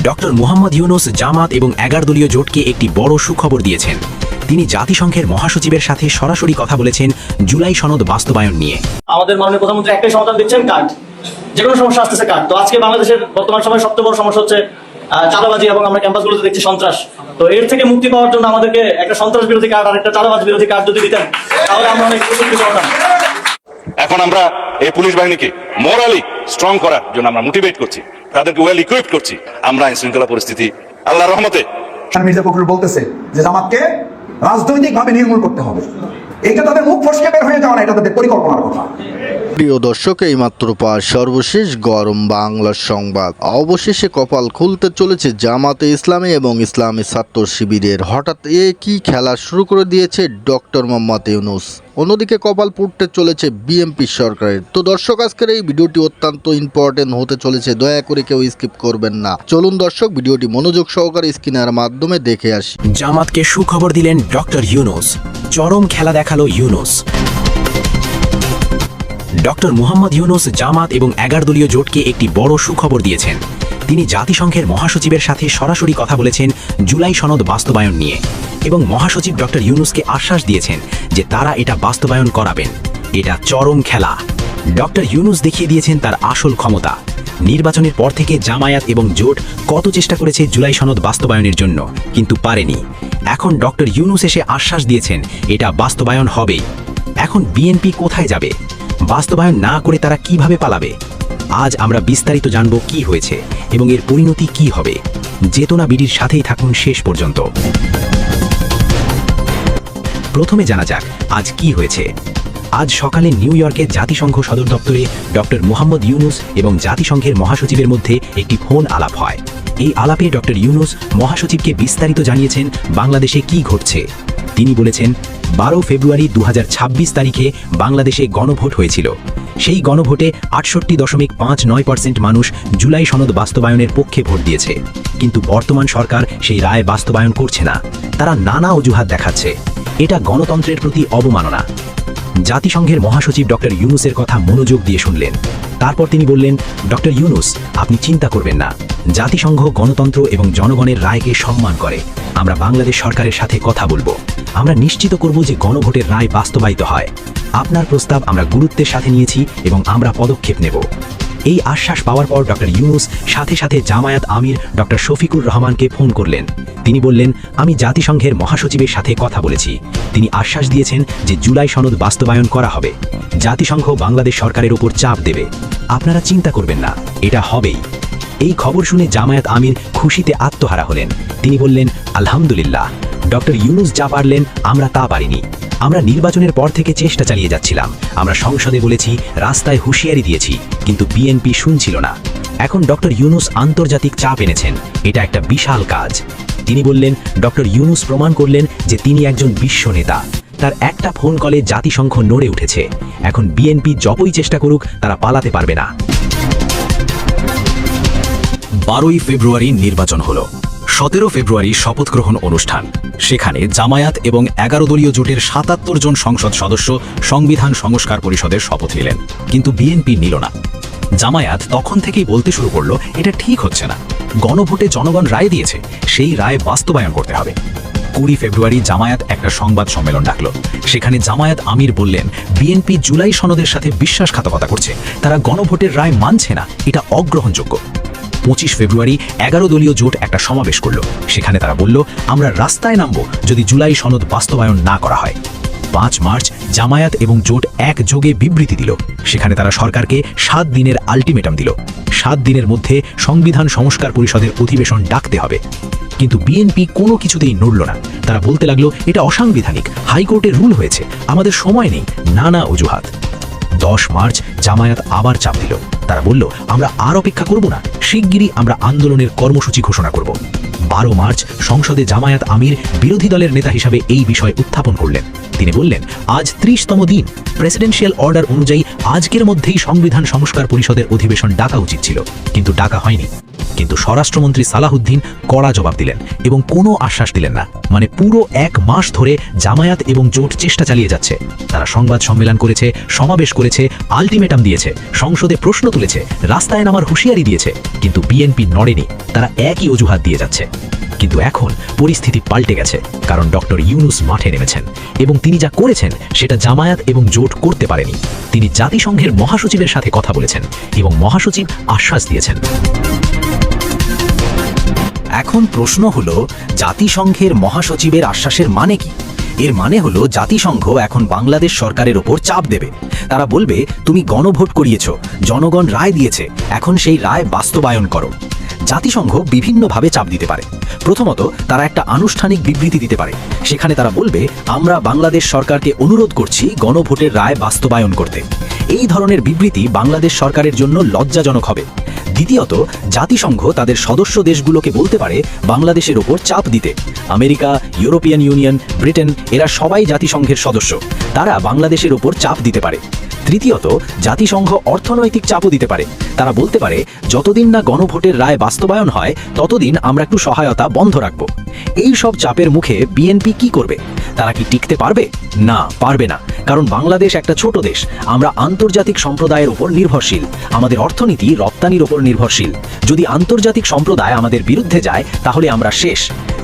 Doctor Muhammad Yunus জামাত এবং 11 দলীয় জোটকে একটি বড় সুখবর দিয়েছেন। তিনি জাতিসংঘের মহাসচিবের সাথে সরাসরি কথা বলেছেন জুলাই সনদ বাস্তবায়ন নিয়ে। আমাদের মাননীয় প্রধানমন্ত্রী একটাই সমাধান দিচ্ছেন, কার্ড। যে কোনো সমস্যা আসতেছে কার্ড। তো আজকে বাংলাদেশের বর্তমান সময়ে সবচেয়ে বড় সমস্যা হচ্ছে চাঁদাবাজি, এবং আমরা ক্যাম্পাসগুলোতে দেখছি সন্ত্রাস। তো এর থেকে মুক্তি পাওয়ার জন্য আমাদেরকে একটা সন্ত্রাস বিরোধী কার্ড আর একটা চাঁদাবাজ বিরোধী কার্ড যদি দিতেন, তাহলে আমরা অনেক উপকৃত হতাম। এখন আমরা এই পুলিশ বাহিনীকে মোরালি স্ট্রং করার জন্য আমরা মোটিভেট করছি, তাদেরকে ওয়েল ইকুইপড করছি। আমরা আইন শৃঙ্খলা পরিস্থিতি আল্লাহর রহমতে। মির্জা ফখরুল বলতেছে যে জামাতকে রাজনৈতিকভাবে নির্মূল করতে হবে। এটা তাদের মুখ ফসকে বের হয়ে যাওয়া না, এটা তাদের পরিকল্পনার কথা। প্রিয় দর্শক, এই মাত্র পাওয়া সর্বশেষ গরম বাংলা সংবাদ। অবশেষে কপাল খুলতে চলেছে জামাতে ইসলামী এবং ইসলামী ছাত্র শিবিরের। হঠাৎ কি খেলা শুরু করে দিয়েছে ডক্টর মোহাম্মদ ইউনুস। অন্যদিকে কপাল পুড়তে চলেছে বিএনপি সরকারের। তো দর্শক, আজকের এই ভিডিওটি অত্যন্ত ইম্পর্টেন্ট হতে চলেছে, দয়া করে কেউ স্কিপ করবেন না। চলুন দর্শক, ভিডিওটি মনোযোগ সহকারে স্ক্রিনের মাধ্যমে দেখে আসি। জামাতকে সুখবর দিলেন ডক্টর ইউনুস। চরম খেলা দেখালো ইউনুস। ডক্টর মুহাম্মদ ইউনুস জামাত এবং 11 দলীয় জোটকে একটি বড় সুখবর দিয়েছেন। তিনি জাতিসংঘের মহাসচিবের সাথে সরাসরি কথা বলেছেন জুলাই সনদ বাস্তবায়ন নিয়ে, এবং মহাসচিব ডক্টর ইউনুসকে আশ্বাস দিয়েছেন যে তারা এটা বাস্তবায়ন করাবেন। এটা চরম খেলা। ডক্টর ইউনুস দেখিয়ে দিয়েছেন তার আসল ক্ষমতা। নির্বাচনের পর থেকে জামায়াত এবং জোট কত চেষ্টা করেছে জুলাই সনদ বাস্তবায়নের জন্য, কিন্তু পারেনি। এখন ডক্টর ইউনুস এসে আশ্বাস দিয়েছেন এটা বাস্তবায়ন হবেই। এখন বিএনপি কোথায় যাবে? বাস্তবায়ন না করে তারা কিভাবে পালাবে? আজ আমরা বিস্তারিত জানব কি হয়েছে এবং এর পরিণতি কি হবে। চেতনা বিডির সাথেই থাকুন শেষ পর্যন্ত। প্রথমে জানা যাক আজ কি হয়েছে। আজ সকালে নিউ ইয়র্কের জাতিসংঘ সদর দপ্তরে ডক্টর মুহাম্মদ ইউনুস এবং জাতিসংঘের মহাসচিবের মধ্যে একটি ফোন আলাপ হয়। এই আলাপে ডক্টর ইউনুস মহাসচিবকে বিস্তারিত জানিয়েছেন বাংলাদেশে কি ঘটছে। তিনি বলেছেন 12 ফেব্রুয়ারি 2026 তারিখে বাংলাদেশে গণভোট হয়েছিল। সেই গণভোটে 68.59% মানুষ জুলাই সনদ বাস্তবায়নের পক্ষে ভোট দিয়েছে, কিন্তু বর্তমান সরকার সেই রায় বাস্তবায়ন করছে না। তারা নানা অজুহাত দেখাচ্ছে। এটা গণতন্ত্রের প্রতি অবমাননা। জাতিসংঘের মহাসচিব ডক্টর ইউনুসের কথা মনোযোগ দিয়ে শুনলেন। তারপর তিনি বললেন, ডক্টর ইউনুস, আপনি চিন্তা করবেন না। জাতিসংঘ গণতন্ত্র এবং জনগণের রায়কে সম্মান করে। আমরা বাংলাদেশ সরকারের সাথে কথা বলবো। আমরা নিশ্চিত করব যে গণভোটের রায় বাস্তবায়িত হয়। আপনার প্রস্তাব আমরা গুরুত্বের সাথে নিয়েছি এবং আমরা পদক্ষেপ নেব। এই আশ্বাস পাওয়ার পর ডক্টর ইউনুস সাথে সাথে জামায়াত আমির ডক্টর শফিকুর রহমানকে ফোন করলেন। তিনি বললেন, আমি জাতিসংঘের মহাসচিবের সাথে কথা বলেছি। তিনি আশ্বাস দিয়েছেন যে জুলাই সনদ বাস্তবায়ন করা হবে। জাতিসংঘ বাংলাদেশ সরকারের উপর চাপ দেবে। আপনারা চিন্তা করবেন না, এটা হবেই। এই খবর শুনে জামায়াত আমির খুশিতে আত্মহারা হলেন। তিনি বললেন, আলহামদুলিল্লাহ, ডক্টর ইউনুস যা পারলেন আমরা তা পারিনি। আমরা নির্বাচনের পর থেকে চেষ্টা চালিয়ে যাচ্ছিলাম। আমরা সংসদে বলেছি, রাস্তায় হুঁশিয়ারি দিয়েছি, কিন্তু বিএনপি শুনছিল না। এখন ডক্টর ইউনুস আন্তর্জাতিক চাপ এনেছেন। এটা একটা বিশাল কাজ। তিনি বললেন, ডক্টর ইউনুস প্রমাণ করলেন যে তিনি একজন বিশ্ব নেতা। তার একটা ফোন কলে জাতিসংঘ নড়ে উঠেছে। এখন বিএনপি যতই চেষ্টা করুক তারা পালাতে পারবে না। 12 ফেব্রুয়ারি নির্বাচন হলো। 17 ফেব্রুয়ারি শপথ গ্রহণ অনুষ্ঠান। সেখানে জামায়াত এবং 11 দলীয় জোটের 77 জন সংসদ সদস্য সংবিধান সংস্কার পরিষদের শপথ নিলেন, কিন্তু বিএনপি নিল না। জামায়াত তখন থেকেই বলতে শুরু করলো, এটা ঠিক হচ্ছে না। গণভোটে জনগণ রায় দিয়েছে, সেই রায় বাস্তবায়ন করতে হবে। 20 ফেব্রুয়ারি জামায়াত একটা সংবাদ সম্মেলন ডাকল। সেখানে জামায়াত আমির বললেন, বিএনপি জুলাই সনদের সাথে বিশ্বাসঘাতকতা করছে। তারা গণভোটের রায় মানছে না, এটা অগ্রহণযোগ্য। 25 ফেব্রুয়ারি 11 দলীয় জোট একটা সমাবেশ করল। সেখানে তারা বলল, আমরা রাস্তায় নামব যদি জুলাই সনদ বাস্তবায়ন না করা হয়। 5 মার্চ জামায়াত এবং জোট একযোগে বিবৃতি দিল। সেখানে তারা সরকারকে 7 দিনের আলটিমেটাম দিল। 7 দিনের মধ্যে সংবিধান সংস্কার পরিষদের অধিবেশন ডাকতে হবে। কিন্তু বিএনপি কোনো কিছুতেই নড়ল না। তারা বলতে লাগলো, এটা অসাংবিধানিক, হাইকোর্টের রুল হয়েছে, আমাদের সময় নেই, নানা অজুহাত। 10 মার্চ জামায়াত আবার চাপ দিল। তারা বলল, আমরা আর অপেক্ষা করব না, শিগগিরই আমরা আন্দোলনের কর্মসূচি ঘোষণা করব। 12 মার্চ সংসদে জামায়াত আমির বিরোধী দলের নেতা হিসাবে এই বিষয় উত্থাপন করলেন। তিনি বললেন, আজ 30তম দিন। প্রেসিডেন্সিয়াল অর্ডার অনুযায়ী আজকের মধ্যেই সংবিধান সংস্কার পরিষদের অধিবেশন ডাকা উচিত ছিল, কিন্তু ডাকা হয়নি। কিন্তু স্বরাষ্ট্রমন্ত্রী সালাহুদ্দিন কড়া জবাব দিলেন এবং কোনো আশ্বাস দিলেন না। মানে পুরো 1 মাস ধরে জামায়াত এবং জোট চেষ্টা চালিয়ে যাচ্ছে। তারা সংবাদ সম্মেলন করেছে, সমাবেশ করেছে, আলটিমেটাম দিয়েছে, সংসদে প্রশ্ন তুলেছে, রাস্তায় নামার হুঁশিয়ারি দিয়েছে, কিন্তু বিএনপি নড়েনি। তারা একই অজুহাত দিয়ে যাচ্ছে। কিন্তু এখন পরিস্থিতি পাল্টে গেছে, কারণ ডক্টর ইউনূস মাঠে নেমেছেন এবং তিনি যা করেছেন সেটা জামায়াত এবং জোট করতে পারেনি। তিনি জাতিসংঘের মহাসচিবের সাথে কথা বলেছেন এবং মহাসচিব আশ্বাস দিয়েছেন। এখন প্রশ্ন হলো, জাতিসংঘের মহাসচিবের আশ্বাসের মানে কি? এর মানে হলো জাতিসংঘ এখন বাংলাদেশ সরকারের ওপর চাপ দেবে। তারা বলবে, তুমি গণভোট করিয়েছ, জনগণ রায় দিয়েছে, এখন সেই রায় বাস্তবায়ন করো। জাতিসংঘ বিভিন্নভাবে চাপ দিতে পারে। প্রথমত, তারা একটা আনুষ্ঠানিক বিবৃতি দিতে পারে। সেখানে তারা বলবে, আমরা বাংলাদেশ সরকারকে অনুরোধ করছি গণভোটের রায় বাস্তবায়ন করতে। এই ধরনের বিবৃতি বাংলাদেশ সরকারের জন্য লজ্জাজনক হবে। দ্বিতীয়ত, জাতিসংঘ তাদের সদস্য দেশগুলোকে বলতে পারে বাংলাদেশের ওপর চাপ দিতে। আমেরিকা, ইউরোপিয়ান ইউনিয়ন, ব্রিটেন এরা সবাই জাতিসংঘের সদস্য, তারা বাংলাদেশের ওপর চাপ দিতে পারে। তৃতীয়ত, জাতিসংঘ অর্থনৈতিক চাপও দিতে পারে। তারা বলতে পারে, যতদিন না গণভোটের রায় বাস্তবায়ন হয় ততদিন আমরা একটু সহায়তা বন্ধ রাখব। এই সব চাপের মুখে বিএনপি কি করবে? তারা কি টিকতে পারবে? না, পারবে না। কারণ বাংলাদেশ একটা ছোট দেশ, আমরা আন্তর্জাতিক সম্প্রদায়ের উপর নির্ভরশীল, আমাদের অর্থনীতি রপ্তানির উপর নির্ভরশীল। যদি আন্তর্জাতিক সম্প্রদায় আমাদের বিরুদ্ধে যায় তাহলে আমরা শেষ।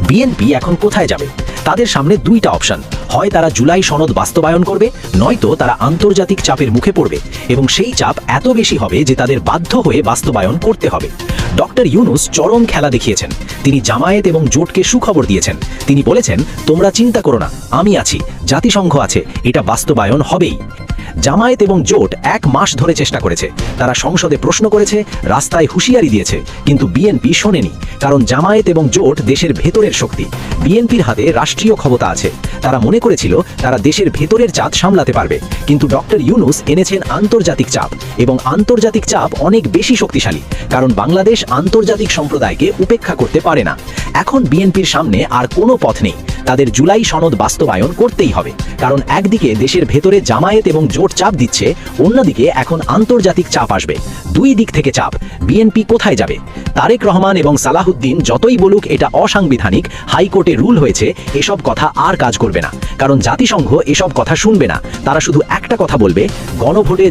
বিএনপি এখন কোথায় যাবে? তাদের সামনে দুইটা অপশন, হয় তারা জুলাই সনদ বাস্তবায়ন করবে, নয়তো তারা আন্তর্জাতিক চাপের মুখে পড়বে এবং সেই চাপ এত বেশি হবে যে তাদের বাধ্য হয়ে বাস্তবায়ন করতে হবে। ডক্টর ইউনূস চরম খেলা দেখিয়েছেন। তিনি জামায়াত এবং জোটকে সুখবর দিয়েছেন। তিনি বলেছেন, তোমরা চিন্তা করো না, আমি আছি, জাতিসংঘ আছে, এটা বাস্তবায়ন হবেই। জামায়াত এবং জোট 1 মাস ধরে চেষ্টা করেছে। তারা সংসদে প্রশ্ন করেছে, রাস্তায় হুঁশিয়ারি দিয়েছে, কিন্তু বিএনপি শোনেনি। কারণ জামায়াত এবং জোট দেশের ভেতরের শক্তি। বিএনপির হাতে রাষ্ট্রীয় ক্ষমতা আছে। তারা মনে করেছিল তারা দেশের ভেতরের চাপ সামলাতে পারবে, কিন্তু ডক্টর ইউনূস এনেছেন আন্তর্জাতিক চাপ, এবং আন্তর্জাতিক চাপ অনেক বেশি শক্তিশালী, কারণ বাংলাদেশ আন্তর্জাতিক সম্প্রদায়কে উপেক্ষা করতে পারে না। এখন বিএনপির সামনে আর কোনো পথ নেই, তাদের জুলাই সনদ বাস্তবায়ন করতেই হবে। কারণ একদিকে দেশের ভেতরে জামায়াত এবং জোট চাপ দিচ্ছে, অন্যদিকে এখন আন্তর্জাতিক চাপ আসবে। দুই দিক থেকে চাপ। বিএনপি কোথায় যাবে? তারেক রহমান এবং সালাহুদ্দিন যতই বলুক এটা অসাংবিধানিক, হাইকোর্টে রুল হয়েছে, এসব কথা আর কাজ করবে না। কারণ জাতিসংঘ এসব কথা শুনবে না। তারা শুধু একটা কথা বলবে, গণভোটে